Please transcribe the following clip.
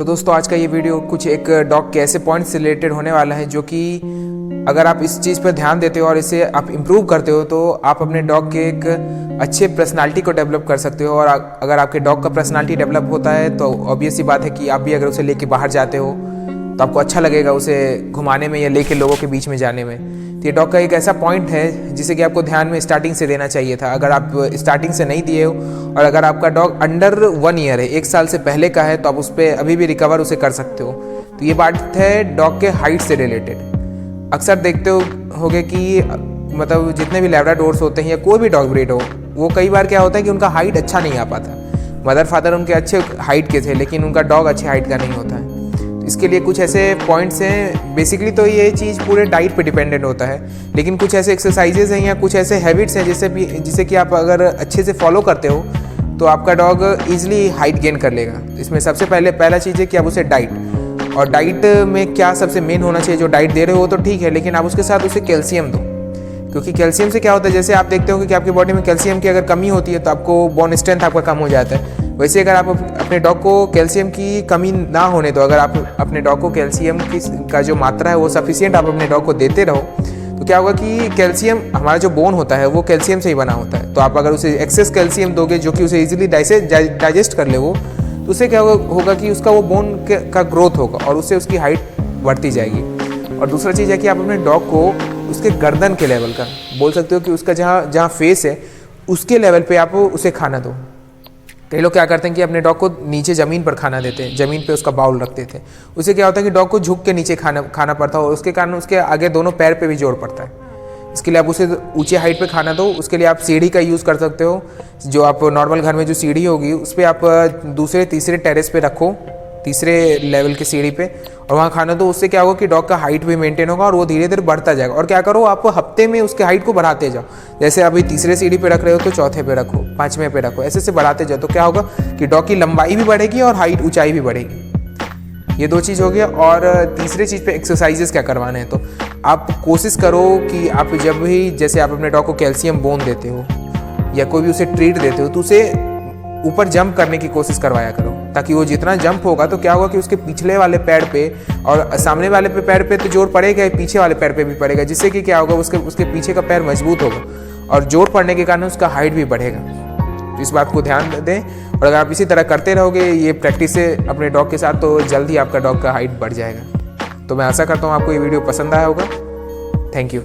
तो दोस्तों आज का ये वीडियो कुछ एक डॉग के ऐसे पॉइंट से रिलेटेड होने वाला है जो कि अगर आप इस चीज़ पर ध्यान देते हो और इसे आप इम्प्रूव करते हो तो आप अपने डॉग के एक अच्छे पर्सनालिटी को डेवलप कर सकते हो। और अगर आपके डॉग का पर्सनालिटी डेवलप होता है तो ऑब्वियस सी बात है कि आप भी अगर उसे लेके बाहर जाते हो तो आपको अच्छा लगेगा उसे घुमाने में या लेके लोगों के बीच में जाने में। तो ये डॉग का एक ऐसा पॉइंट है जिसे कि आपको ध्यान में स्टार्टिंग से देना चाहिए था। अगर आप स्टार्टिंग से नहीं दिए हो और अगर आपका डॉग अंडर 1 ईयर है, 1 साल से पहले का है, तो आप उस पर अभी भी रिकवर उसे कर सकते हो। तो ये बात है डॉग के हाइट से रिलेटेड। अक्सर देखते होगे कि मतलब जितने भी लैब्राडोर्स होते हैं या कोई भी डॉग ब्रीड हो, वो कई बार क्या होता है कि उनका हाइट अच्छा नहीं आ पाता। मदर फादर उनके अच्छे हाइट के थे लेकिन उनका डॉग अच्छे हाइट का नहीं होता है। इसके लिए कुछ ऐसे पॉइंट्स हैं। बेसिकली तो ये चीज़ पूरे डाइट पे डिपेंडेंट होता है, लेकिन कुछ ऐसे एक्सरसाइजेज हैं या कुछ ऐसे हैबिट्स हैं जिसे कि आप अगर अच्छे से फॉलो करते हो तो आपका डॉग ईजिली हाइट गेन कर लेगा। इसमें सबसे पहला चीज़ है कि आप उसे डाइट, और डाइट में क्या सबसे मेन होना चाहिए, जो डाइट दे रहे हो तो ठीक है, लेकिन आप उसके साथ उसे कैल्शियम दो। क्योंकि कैल्शियम से क्या होता है, जैसे आप देखते हो कि आपकी बॉडी में कैल्शियम की अगर कमी होती है तो आपको बोन स्ट्रेंथ आपका कम हो जाता है। वैसे अगर आप अपने डॉग को कैल्शियम की कमी ना होने दो, अगर आप अपने डॉग को कैल्शियम का जो मात्रा है वो सफिशिएंट आप अपने डॉग को देते रहो तो क्या होगा कि कैल्शियम, हमारा जो बोन होता है वो कैल्शियम से ही बना होता है। तो आप अगर उसे एक्सेस कैल्शियम दोगे जो कि उसे इजीली डाइजेस्ट कर ले वो, तो उससे क्या होगा कि उसका वो बोन का ग्रोथ होगा और उससे उसकी हाइट बढ़ती जाएगी। और दूसरा चीज़ है कि आप अपने डॉग को उसके गर्दन के लेवल का, बोल सकते हो कि उसका जहाँ फेस है उसके लेवल पे आप उसे खाना दो। कई लोग क्या करते हैं कि अपने डॉग को नीचे ज़मीन पर खाना देते हैं, ज़मीन पे उसका बाउल रखते थे। उससे क्या होता है कि डॉग को झुक के नीचे खाना पड़ता है और उसके कारण उसके आगे दोनों पैर पे भी जोर पड़ता है। इसके लिए आप उसे ऊंचे हाइट पे खाना दो। उसके लिए आप सीढ़ी का यूज़ कर सकते हो। जो आप नॉर्मल घर में जो सीढ़ी होगी उस पर आप दूसरे तीसरे टेरेस पे रखो, तीसरे लेवल की सीढ़ी पे, और वहाँ खाना दो। उससे क्या होगा कि डॉग का हाइट भी मेंटेन होगा और वो धीरे धीरे बढ़ता जाएगा। और क्या करो, आप हफ्ते में उसके हाइट को बढ़ाते जाओ। जैसे अभी तीसरे सीढ़ी पे रख रहे हो तो चौथे पे रखो, 5वें पे रखो, ऐसे बढ़ाते जाओ। तो क्या होगा कि डॉग की लंबाई भी बढ़ेगी और हाइट ऊंचाई भी बढ़ेगी। ये 2 चीज़ हो गया। और तीसरे चीज़ पे एक्सरसाइजेस क्या करवाने हैं, तो आप कोशिश करो कि आप जब भी, जैसे आप अपने डॉग को कैल्शियम बोन देते हो या कोई भी उसे ट्रीट देते हो, तो उसे ऊपर जंप करने की कोशिश करवाया करो, ताकि वो जितना जंप होगा तो क्या होगा कि उसके पिछले वाले पैर पे और सामने वाले पैर पे तो जोर पड़ेगा, पीछे वाले पैर पे भी पड़ेगा, जिससे कि क्या होगा उसके पीछे का पैर मजबूत होगा और जोर पड़ने के कारण उसका हाइट भी बढ़ेगा। तो इस बात को ध्यान दें। और अगर आप इसी तरह करते रहोगे ये प्रैक्टिस से अपने डॉग के साथ, तो जल्द ही आपका डॉग का हाइट बढ़ जाएगा। तो मैं आशा करता हूँ आपको ये वीडियो पसंद आया होगा। Thank you.